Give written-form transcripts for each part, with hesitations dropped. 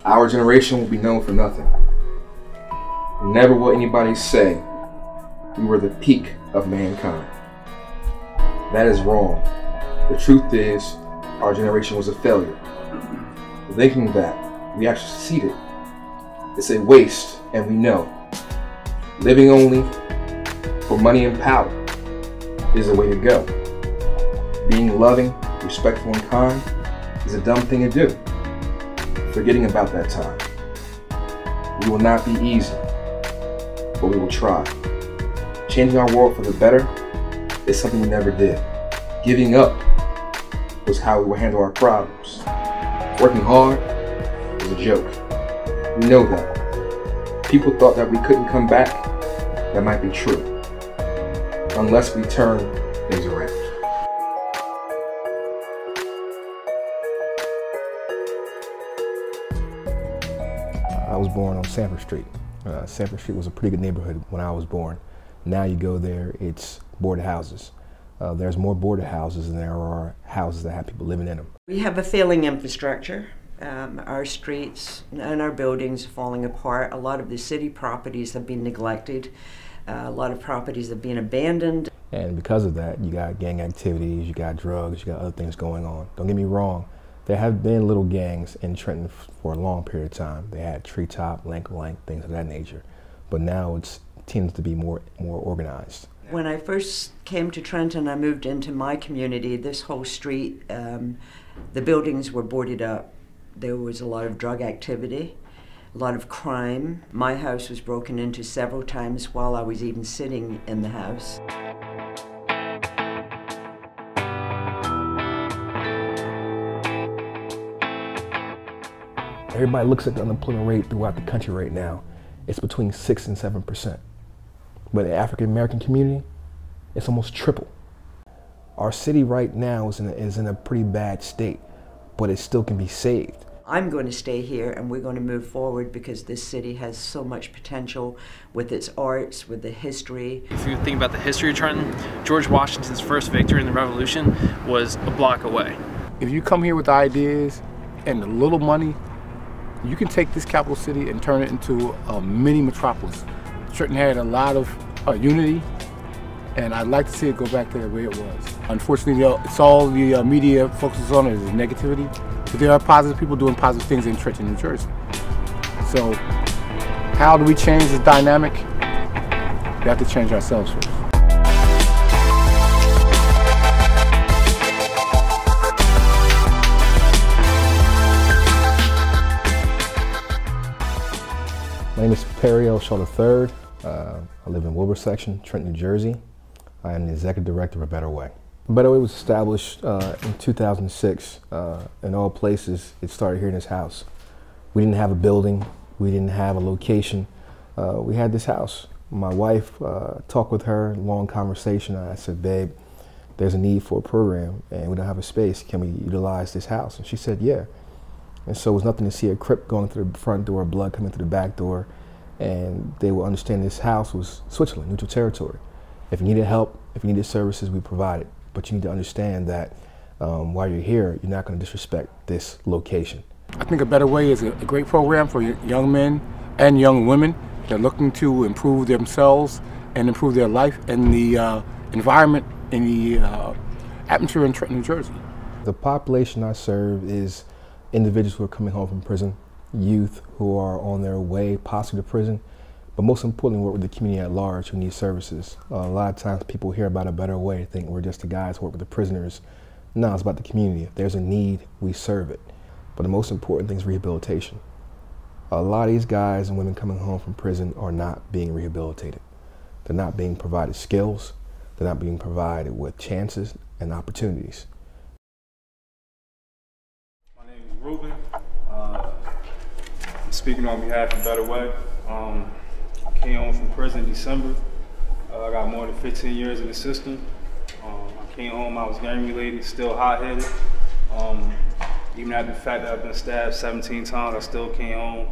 Our generation will be known for nothing. Never will anybody say we were the peak of mankind. That is wrong. The truth is, our generation was a failure. Thinking that we actually succeeded is a waste, and we know. Living only for money and power is the way to go. Being loving, respectful, and kind is a dumb thing to do. Forgetting about that time. We will not be easy, but we will try. Changing our world for the better is something we never did. Giving up was how we would handle our problems. Working hard was a joke. We know that. People thought that we couldn't come back. That might be true. Unless we turn things around. I was born on Sanford Street. Sanford Street was a pretty good neighborhood when I was born. Now you go there, it's boarded houses. There's more boarded houses than there are houses that have people living in them. We have a failing infrastructure. Our streets and our buildings are falling apart. A lot of the city properties have been neglected. A lot of properties have been abandoned. And because of that, you got gang activities, you got drugs, you got other things going on. Don't get me wrong, there have been little gangs in Trenton for a long period of time. They had Treetop, Lank, things of that nature. But now it tends to be more organized. When I first came to Trenton, I moved into my community. This whole street, the buildings were boarded up. There was a lot of drug activity, a lot of crime. My house was broken into several times while I was even sitting in the house. Everybody looks at the unemployment rate throughout the country right now. It's between 6 and 7%. But the African American community, it's almost triple. Our city right now is in a pretty bad state, but it still can be saved. I'm going to stay here and we're going to move forward because this city has so much potential with its arts, with the history. If you think about the history of Trenton, George Washington's first victory in the Revolution was a block away. If you come here with ideas and a little money, you can take this capital city and turn it into a mini metropolis. Trenton had a lot of unity, and I'd like to see it go back to the way it was. Unfortunately, it's all the media focuses on is negativity, but there are positive people doing positive things in Trenton, New Jersey. So how do we change this dynamic? We have to change ourselves first. My name is Perry L. Shaw III. I live in Wilbur Section, Trenton, New Jersey. I am the Executive Director of A Better Way. A Better Way was established in 2006. In all places, it started here in this house. We didn't have a building. We didn't have a location. We had this house. My wife talked with her, long conversation. I said, babe, there's a need for a program and we don't have a space. Can we utilize this house? And she said, yeah. And so it was nothing to see a Crip going through the front door, blood coming through the back door, and they will understand this house was Switzerland, neutral territory. If you needed help, if you needed services, we provided. But you need to understand that while you're here, you're not going to disrespect this location. I think A Better Way is a great program for young men and young women that are looking to improve themselves and improve their life and the environment and the atmosphere in Trenton, New Jersey. The population I serve is individuals who are coming home from prison, youth who are on their way possibly to prison, but most importantly work with the community at large who need services. A lot of times people hear about A Better Way, think we're just the guys who work with the prisoners. No, it's about the community. If there's a need, we serve it. But the most important thing is rehabilitation. A lot of these guys and women coming home from prison are not being rehabilitated. They're not being provided skills. They're not being provided with chances and opportunities. Ruben. I'm speaking on behalf of Better Way. I came home from prison in December. I got more than 15 years in the system. I came home, I was gang related, still hot-headed. Even after the fact that I've been stabbed 17 times, I still came home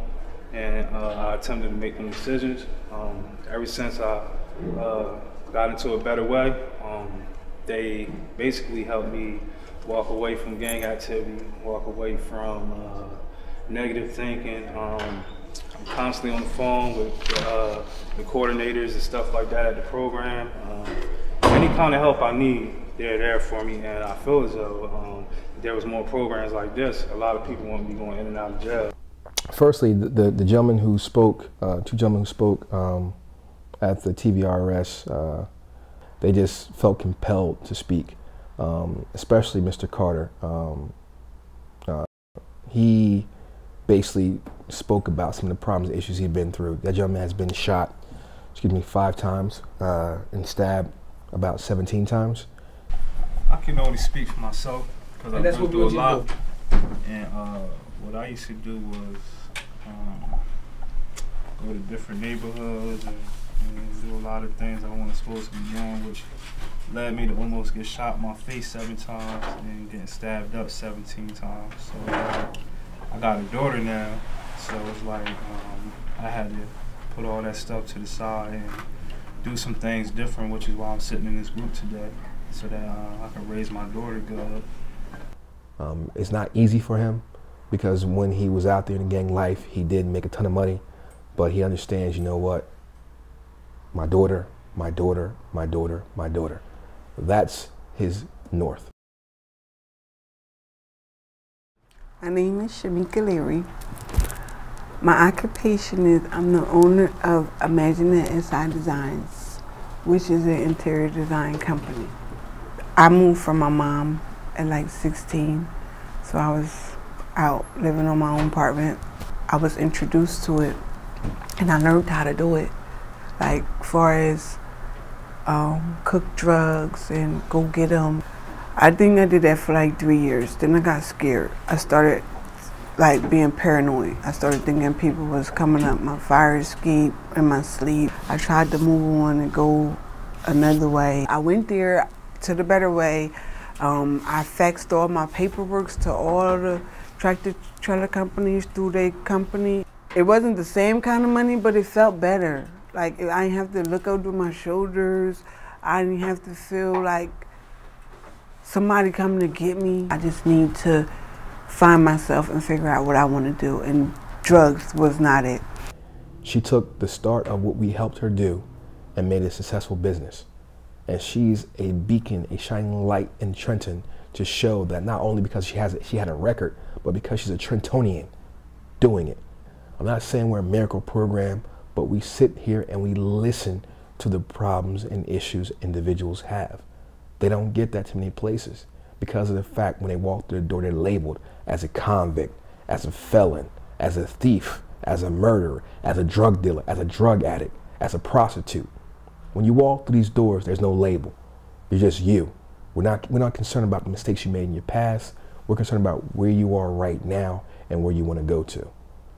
and I attempted to make them decisions. Ever since I got into A Better Way, they basically helped me walk away from gang activity, walk away from negative thinking. I'm constantly on the phone with the coordinators and stuff like that at the program. Any kind of help I need, they're there for me, and I feel as though if there was more programs like this, a lot of people wouldn't be going in and out of jail. Firstly, the gentleman who spoke, two gentlemen who spoke at the TVRS, they just felt compelled to speak, especially Mr. Carter. He basically spoke about some of the problems and issues he'd been through. That gentleman has been shot, 5 times and stabbed about 17 times. I can only speak for myself because I've been through a lot. And what I used to do was go to different neighborhoods and do a lot of things I wasn't supposed to be doing, which led me to almost get shot in my face 7 times and getting stabbed up 17 times. So I got a daughter now, so it's like I had to put all that stuff to the side and do some things different, which is why I'm sitting in this group today, so that I can raise my daughter good. It's not easy for him because when he was out there in gang life, he did make a ton of money, but he understands, you know what? My daughter, my daughter, my daughter, my daughter. That's his north. My name is Shamika Leary. My occupation is I'm the owner of Imagine Inside Designs, which is an interior design company. I moved from my mom at like 16, so I was out living on my own apartment. I was introduced to it and I learned how to do it. Like far as cook drugs and go get them. I think I did that for like 3 years. Then I got scared. I started like being paranoid. I started thinking people was coming up my fire escape in my sleep. I tried to move on and go another way. I went there to the better way. I faxed all my paperwork to all the tractor trailer companies through their company. It wasn't the same kind of money, but it felt better. Like I didn't have to look over my shoulders. I didn't have to feel like somebody coming to get me. I just need to find myself and figure out what I want to do, and drugs was not it. She took the start of what we helped her do and made it a successful business. And she's a beacon, a shining light in Trenton to show that not only because she had a record, but because she's a Trentonian doing it. I'm not saying we're a miracle program, but we sit here and we listen to the problems and issues individuals have. They don't get that too many places because of the fact when they walk through the door, they're labeled as a convict, as a felon, as a thief, as a murderer, as a drug dealer, as a drug addict, as a prostitute. When you walk through these doors, there's no label. You're just you. We're not concerned about the mistakes you made in your past. We're concerned about where you are right now and where you want to go to.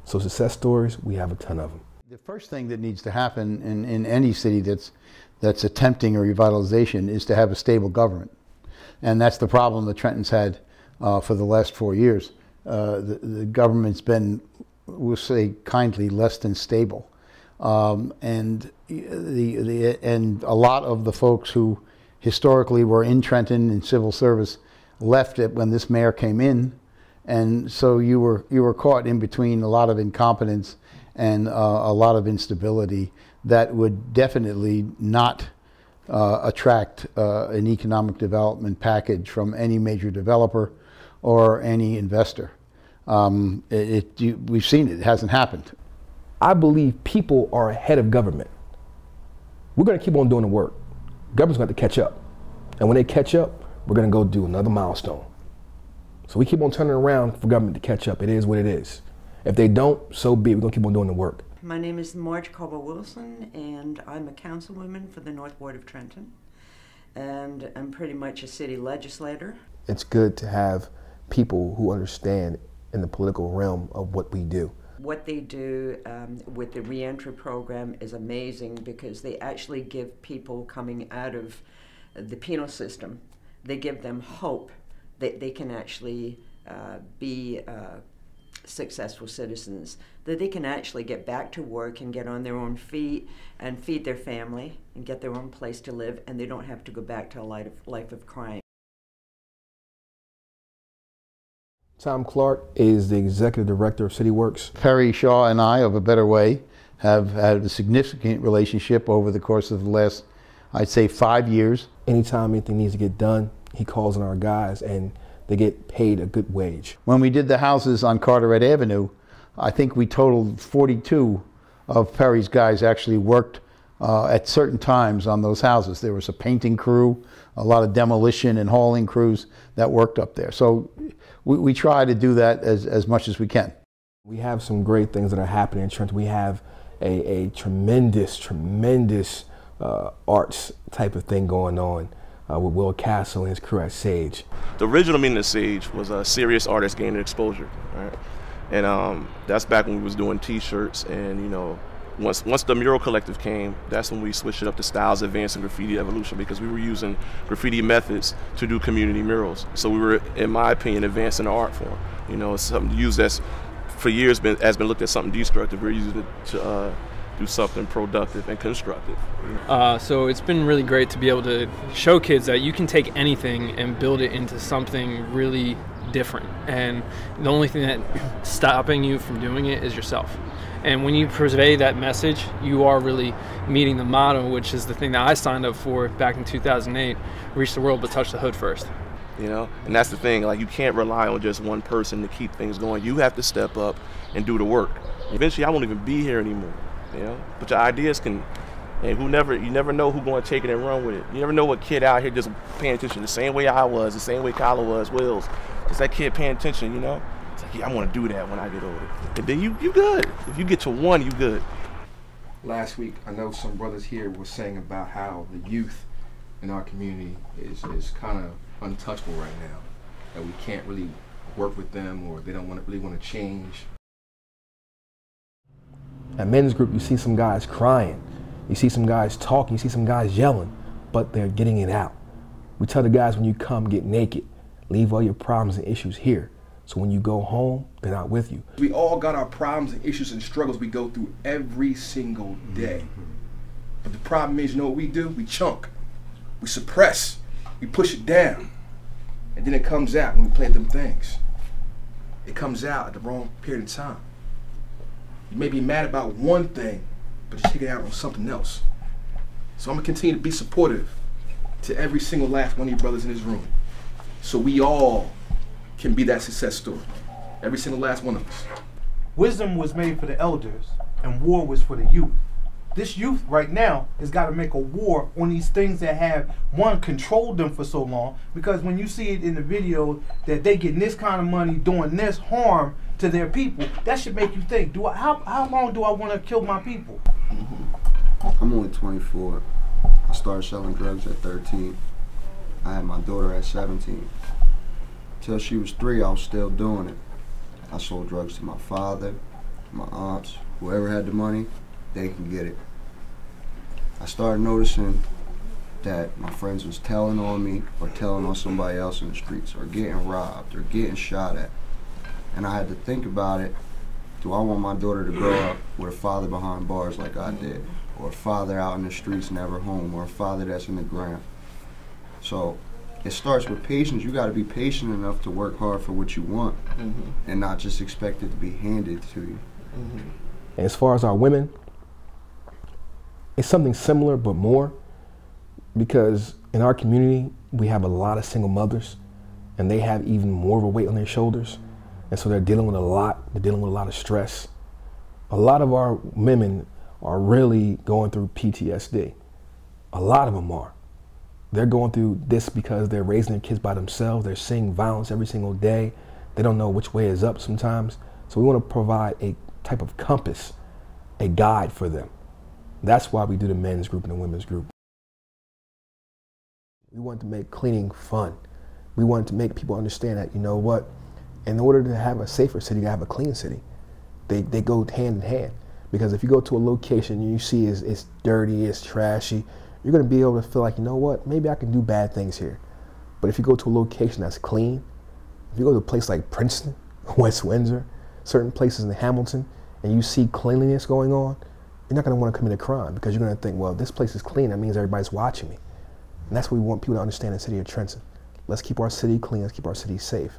So success stories, we have a ton of them. The first thing that needs to happen in any city that's attempting a revitalization is to have a stable government. And that's the problem that Trenton's had for the last 4 years. The government's been, we'll say kindly, less than stable. And a lot of the folks who historically were in Trenton in civil service left it when this mayor came in. And so you were caught in between a lot of incompetence and a lot of instability that would definitely not attract an economic development package from any major developer or any investor. We've seen it, it hasn't happened. I believe people are ahead of government. We're going to keep on doing the work. Government's going to catch up. And when they catch up, we're going to go do another milestone. So we keep on turning around for government to catch up. It is what it is. If they don't, so be it. We're going to keep on doing the work. My name is Marge Caldwell-Wilson, and I'm a councilwoman for the North Ward of Trenton. And I'm pretty much a city legislator. It's good to have people who understand in the political realm of what we do. What they do with the reentry program is amazing because they actually give people coming out of the penal system, they give them hope that they can actually be successful citizens, that they can actually get back to work and get on their own feet and feed their family and get their own place to live, and they don't have to go back to a life of crime. Tom Clark is the Executive Director of City Works. Perry Shaw and I, of A Better Way, have had a significant relationship over the course of the last, I'd say, 5 years. Anytime anything needs to get done, he calls on our guys and they get paid a good wage. When we did the houses on Carteret Avenue, I think we totaled 42 of Perry's guys actually worked at certain times on those houses. There was a painting crew, a lot of demolition and hauling crews that worked up there. So we try to do that as much as we can. We have some great things that are happening in Trenton. We have a tremendous arts type of thing going on with Will Castle and his crew at Sage. The original meaning of Sage was a serious artist gaining exposure, right? And that's back when we was doing T-shirts, and you know, once the mural collective came, that's when we switched it up to Styles Advancing Graffiti Evolution, because we were using graffiti methods to do community murals. So we were, in my opinion, advancing the art form. You know, it's something used that's for years has been looked at something destructive. We're using it to do something productive and constructive. So it's been really great to be able to show kids that you can take anything and build it into something really different, and the only thing that's stopping you from doing it is yourself. And when you convey that message, you are really meeting the motto, which is the thing that I signed up for back in 2008, reach the world but touch the hood first. You know, and that's the thing, like, you can't rely on just one person to keep things going. You have to step up and do the work. Eventually I won't even be here anymore, you know, but your ideas can, and you never know who's going to take it and run with it. You never know what kid out here just paying attention the same way I was, the same way Kyla was, Wills. It's that kid paying attention, you know? It's like, yeah, I want to do that when I get older. And then you good. If you get to one, you good. Last week, I know some brothers here were saying about how the youth in our community is kind of untouchable right now. That we can't really work with them, or they don't really want to change. At men's group, you see some guys crying. You see some guys talking. You see some guys yelling, but they're getting it out. We tell the guys, when you come, get naked. Leave all your problems and issues here. So when you go home, they're not with you. We all got our problems and issues and struggles we go through every single day. But the problem is, you know what we do? We chunk. We suppress. We push it down. And then it comes out when we play them things. It comes out at the wrong period of time. You may be mad about one thing, but you take it out on something else. So I'm going to continue to be supportive to every single last one of you brothers in this room, so we all can be that success story. Every single last one of us. Wisdom was made for the elders, and war was for the youth. This youth right now has got to make a war on these things that have, one, controlled them for so long, because when you see it in the video that they getting this kind of money doing this harm to their people, that should make you think, how long do I want to kill my people? I'm only 24. I started selling drugs at 13. I had my daughter at 17. Till she was 3, I was still doing it. I sold drugs to my father, my aunts, whoever had the money, they can get it. I started noticing that my friends was telling on me or telling on somebody else in the streets, or getting robbed or getting shot at. And I had to think about it. Do I want my daughter to grow up with a father behind bars like I did, or a father out in the streets never home, or a father that's in the ground? So it starts with patience. You got to be patient enough to work hard for what you want, and not just expect it to be handed to you. As far as our women, it's something similar but more, because in our community we have a lot of single mothers, and they have even more of a weight on their shoulders, and so they're dealing with a lot. They're dealing with a lot of stress. A lot of our women are really going through PTSD. A lot of them are. They're going through this because they're raising their kids by themselves. They're seeing violence every single day. They don't know which way is up sometimes. So we want to provide a type of compass, a guide for them. That's why we do the men's group and the women's group. We want to make cleaning fun. We want to make people understand that, you know what, in order to have a safer city, you have a clean city. They go hand in hand. Because if you go to a location and you see it's dirty, it's trashy, you're going to be able to feel like, you know what, maybe I can do bad things here. But if you go to a location that's clean, if you go to a place like Princeton, West Windsor, certain places in Hamilton, and you see cleanliness going on, you're not going to want to commit a crime, because you're going to think, well, this place is clean, that means everybody's watching me. And that's what we want people to understand in the city of Trenton. Let's keep our city clean, let's keep our city safe.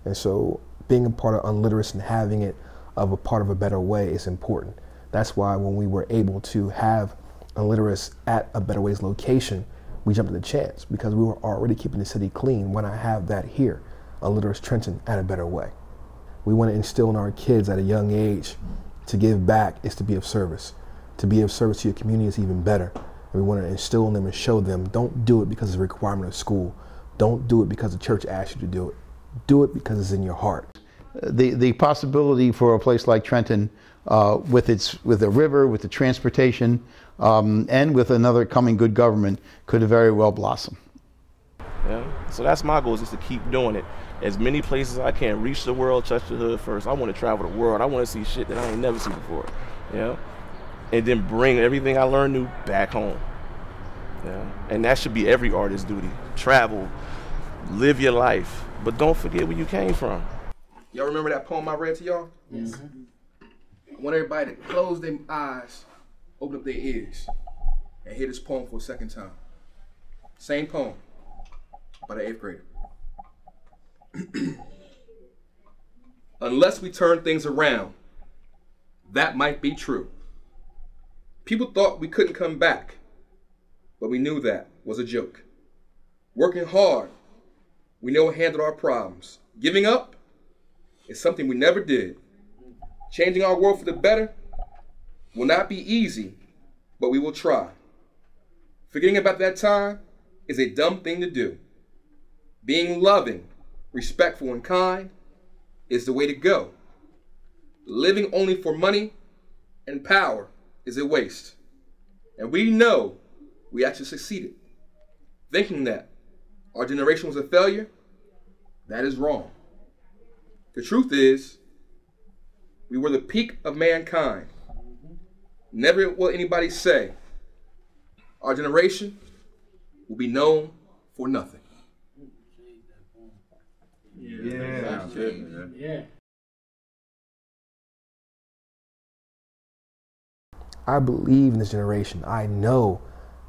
And so being a part of Unliteracy and having it of a part of a better way is important. That's why when we were able to have Unliteracy at a Better Ways location, we jumped at the chance because we were already keeping the city clean. When I have that here, Unliteracy Trenton at a better way. We want to instill in our kids at a young age to give back is to be of service. To be of service to your community is even better. And we want to instill in them and show them, don't do it because it's a requirement of school. Don't do it because the church asked you to do it. Do it because it's in your heart. The possibility for a place like Trenton, with the river, with the transportation, and with another coming good government, could very well blossom. Yeah. So that's my goal, is just to keep doing it. As many places as I can, reach the world, touch the hood first. I want to travel the world. I want to see shit that I ain't never seen before. Yeah. And then bring everything I learned new back home. Yeah. And that should be every artist's duty. Travel, live your life, but don't forget where you came from. Y'all remember that poem I read to y'all? Yes. I want everybody to close their eyes, open up their ears, and hear this poem for a second time. Same poem by the 8th grader. Unless we turn things around, that might be true. People thought we couldn't come back, but we knew that was a joke. Working hard, we know handled our problems. Giving up is something we never did. Changing our world for the better will not be easy, but we will try. Forgetting about that time is a dumb thing to do. Being loving, respectful, and kind is the way to go. Living only for money and power is a waste. And we know we actually succeeded. Thinking that our generation was a failure, that is wrong. The truth is, we were the peak of mankind. Never will anybody say our generation will be known for nothing. Yeah. I believe in this generation. I know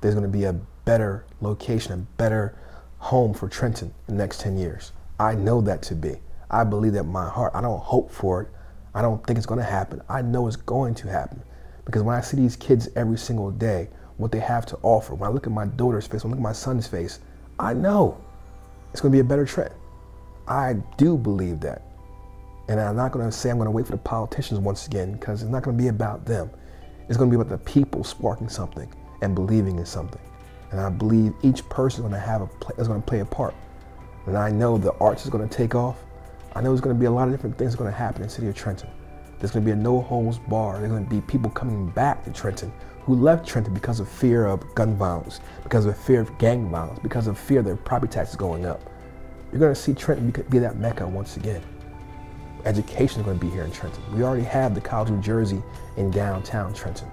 there's going to be a better location, a better home for Trenton in the next 10 years. I know that to be. I believe that in my heart. I don't hope for it. I don't think it's going to happen. I know it's going to happen. Because when I see these kids every single day, what they have to offer, when I look at my daughter's face, when I look at my son's face, I know it's going to be a better Trenton. I do believe that. And I'm not going to say I'm going to wait for the politicians once again, because it's not going to be about them. It's going to be about the people sparking something and believing in something. And I believe each person is going to play a part. And I know the arts is going to take off. I know there's going to be a lot of different things going to happen in the city of Trenton. There's going to be a no holds bar. There's going to be people coming back to Trenton who left Trenton because of fear of gun violence, because of fear of gang violence, because of fear of their property taxes going up. You're going to see Trenton be that mecca once again. Education is going to be here in Trenton. We already have the College of New Jersey in downtown Trenton.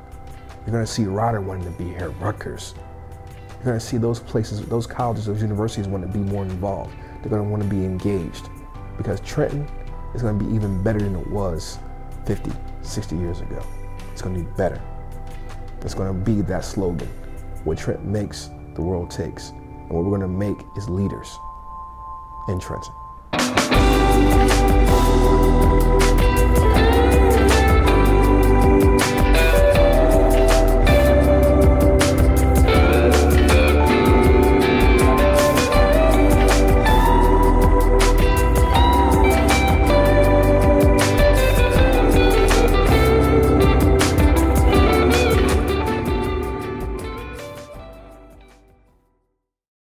You're going to see Rider wanting to be here, Rutgers. You're going to see those places, those colleges, those universities want to be more involved. They're going to want to be engaged, because Trenton is going to be even better than it was 50, 60 years ago. It's going to be better. It's going to be that slogan, what Trenton makes, the world takes. And what we're going to make is leaders in Trenton.